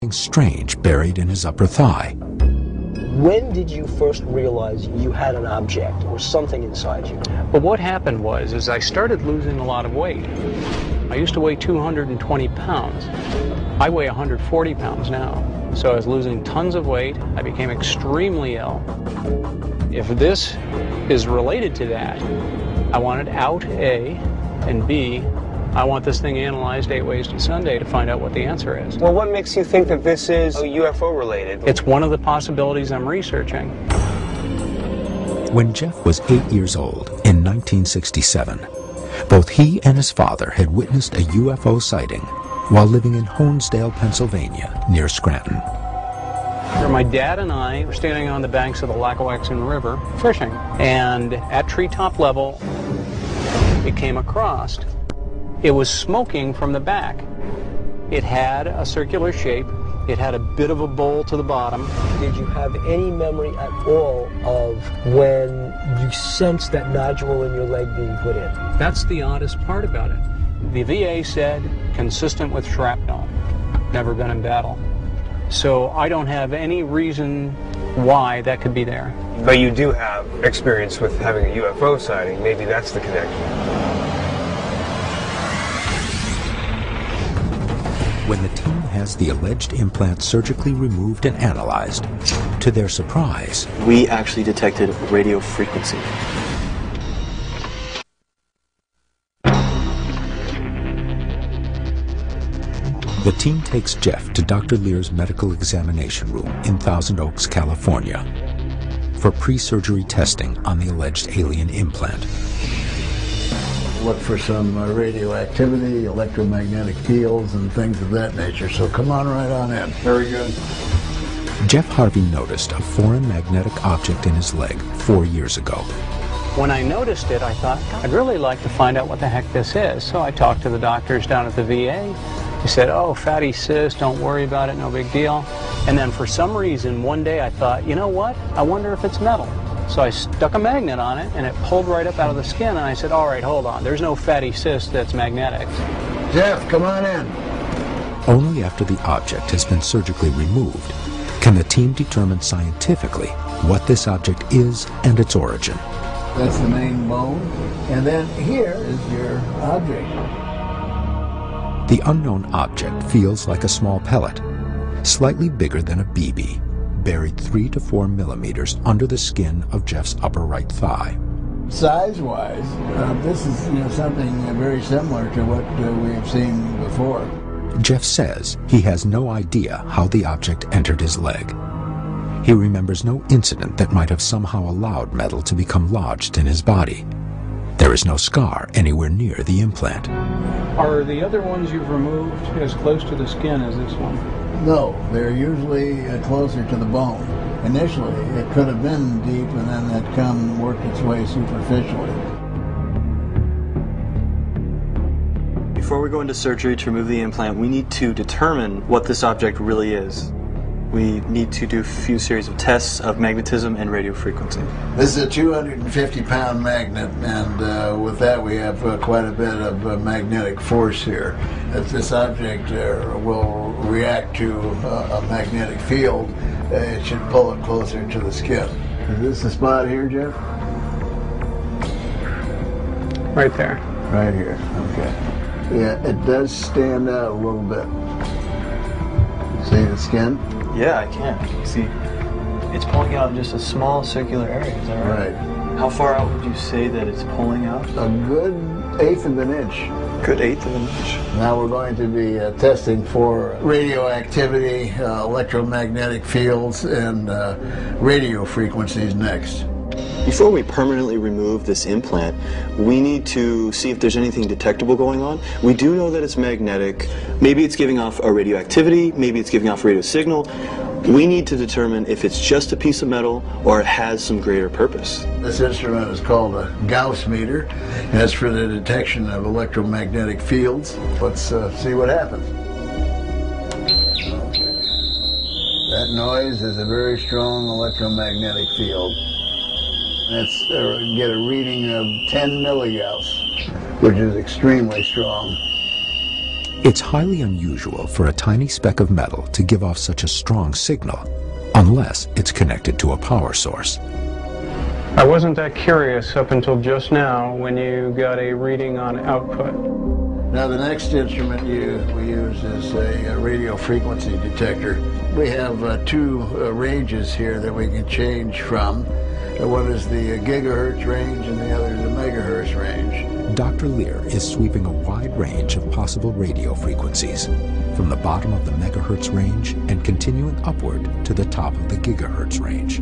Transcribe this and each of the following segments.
strange buried in his upper thigh. When did you first realize you had an object or something inside you? But what happened was I started losing a lot of weight. I used to weigh 220 pounds. I weigh 140 pounds now. So I was losing tons of weight. I became extremely ill. If this is related to that, I want it out, A, and B, I want this thing analyzed 8 ways to Sunday to find out what the answer is. Well, what makes you think that this is UFO related? It's one of the possibilities I'm researching. When Jeff was 8 years old in 1967, both he and his father had witnessed a UFO sighting while living in Honesdale, Pennsylvania, near Scranton. My dad and I were standing on the banks of the Lackawaxen River fishing, and at treetop level, it came across. It was smoking from the back. It had a circular shape. It had a bit of a bowl to the bottom. Did you have any memory at all of when you sensed that nodule in your leg being put in? That's the oddest part about it. The VA said, consistent with shrapnel, never been in battle. So I don't have any reason why that could be there. But you do have experience with having a UFO sighting. Maybe that's the connection. When the team has the alleged implant surgically removed and analyzed, to their surprise, we actually detected radio frequency. The team takes Jeff to Dr. Lear's medical examination room in Thousand Oaks, California, for pre-surgery testing on the alleged alien implant. Look for some radioactivity, electromagnetic fields, and things of that nature. So come on right on in. Very good. Jeff Harvey noticed a foreign magnetic object in his leg 4 years ago. When I noticed it, I thought, I'd really like to find out what the heck this is. So I talked to the doctors down at the VA. They said, oh, fatty cyst, don't worry about it, no big deal. And then for some reason, one day I thought, you know what? I wonder if it's metal. So I stuck a magnet on it, and it pulled right up out of the skin, and I said, all right, hold on. There's no fatty cyst that's magnetic. Jeff, come on in. Only after the object has been surgically removed can the team determine scientifically what this object is and its origin. That's the main bone. And then here is your object. The unknown object feels like a small pellet, slightly bigger than a BB, buried 3 to 4 millimeters under the skin of Jeff's upper right thigh. Size-wise, this is something very similar to what we have seen before. Jeff says he has no idea how the object entered his leg. He remembers no incident that might have somehow allowed metal to become lodged in his body. There is no scar anywhere near the implant. Are the other ones you've removed as close to the skin as this one? No, they're usually closer to the bone. Initially, it could have been deep, and then it worked its way superficially. Before we go into surgery to remove the implant, we need to determine what this object really is. We need to do a few series of tests of magnetism and radio frequency. This is a 250-pound magnet, and with that we have quite a bit of magnetic force here. If this object will react to a magnetic field, it should pull it closer to the skin. Is this the spot here, Jeff? Right there. Right here, okay. Yeah, it does stand out a little bit. See the skin? Yeah, I can. See, it's pulling out in just a small circular area, is that right? Right. How far out would you say that it's pulling out? A good 1/8 of an inch. Good 1/8 of an inch. Now we're going to be testing for radioactivity, electromagnetic fields, and radio frequencies next. Before we permanently remove this implant, we need to see if there's anything detectable going on. We do know that it's magnetic. Maybe it's giving off a radioactivity, maybe it's giving off a radio signal. We need to determine if it's just a piece of metal or it has some greater purpose. This instrument is called a Gauss meter, and it's for the detection of electromagnetic fields. Let's see what happens. That noise is a very strong electromagnetic field. Let's get a reading of 10 milligauss, which is extremely strong. It's highly unusual for a tiny speck of metal to give off such a strong signal, unless it's connected to a power source. I wasn't that curious up until just now when you got a reading on output. Now the next instrument we use is a radio frequency detector. We have two ranges here that we can change from. One is the gigahertz range and the other is the megahertz range. Dr. Lear is sweeping a wide range of possible radio frequencies, from the bottom of the megahertz range and continuing upward to the top of the gigahertz range.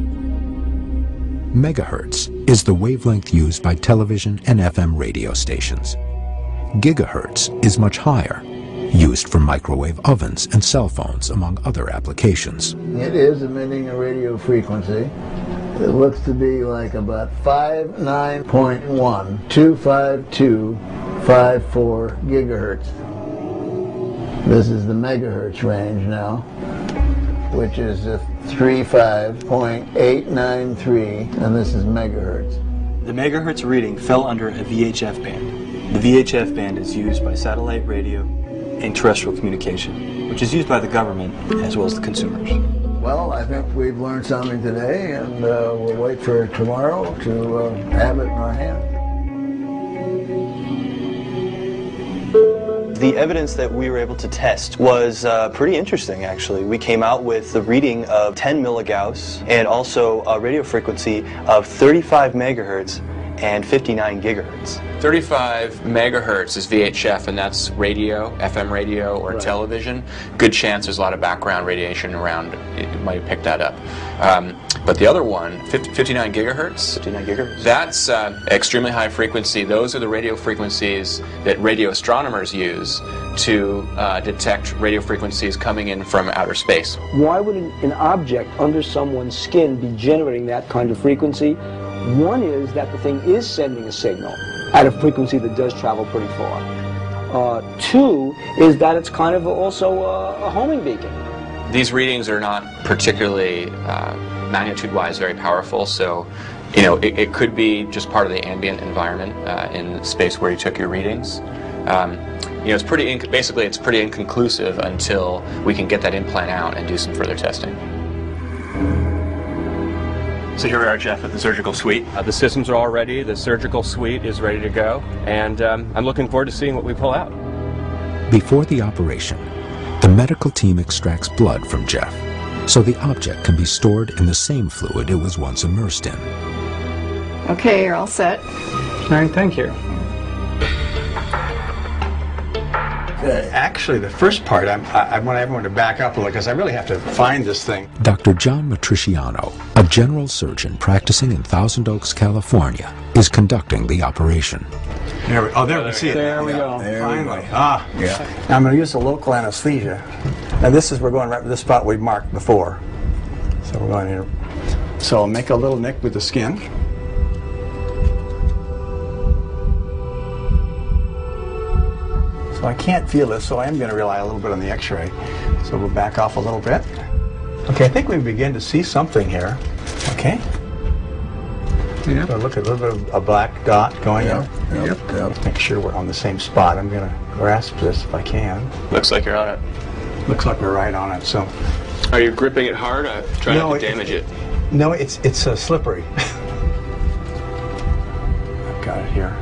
Megahertz is the wavelength used by television and FM radio stations. Gigahertz is much higher, used for microwave ovens and cell phones, among other applications. It is emitting a radio frequency. It looks to be like about 59.125254 gigahertz. This is the megahertz range now, which is 35.893, and this is megahertz. The megahertz reading fell under a VHF band. The VHF band is used by satellite radio and terrestrial communication, which is used by the government as well as the consumers. Well, I think we've learned something today, and we'll wait for tomorrow to have it in our hand. The evidence that we were able to test was pretty interesting, actually. We came out with the reading of 10 milligauss and also a radio frequency of 35 megahertz and 59 gigahertz. 35 megahertz is VHF, and that's radio, FM radio, or Right. television. Good chance there's a lot of background radiation around. It might have picked that up. But the other one, 59 gigahertz, 59 gigahertz. that's extremely high frequency. Those are the radio frequencies that radio astronomers use to detect radio frequencies coming in from outer space. Why would an object under someone's skin be generating that kind of frequency? One is that the thing is sending a signal at a frequency that does travel pretty far. Two is that it's kind of also a homing beacon. These readings are not particularly magnitude-wise very powerful, so you know it could be just part of the ambient environment in the space where you took your readings. You know, it's pretty basically it's pretty inconclusive until we can get that implant out and do some further testing. So here we are, Jeff, at the surgical suite. The systems are all ready. The surgical suite is ready to go, and I'm looking forward to seeing what we pull out. Before the operation, the medical team extracts blood from Jeff, so the object can be stored in the same fluid it was once immersed in. Okay, you're all set. All right, thank you. Actually, the first part, I want everyone to back up a little because I really have to find this thing. Dr. John Matriciano, a general surgeon practicing in Thousand Oaks, California, is conducting the operation. There we see it. There we go. Finally. Yeah. Now I'm going to use the local anesthesia. And we're going right to the spot we marked before. So we're going here. So I'll make a little nick with the skin. So I can't feel this, so I am going to rely a little bit on the x-ray. So we'll back off a little bit. Okay, I think we begin to see something here. Okay. Yeah. So look at a little bit of a black dot going in. Yep. Make sure we're on the same spot. I'm going to grasp this if I can. Looks like you're on it. Looks like we're right on it. So. Are you gripping it hard? Try not to damage it. No, it's slippery. I've got it here.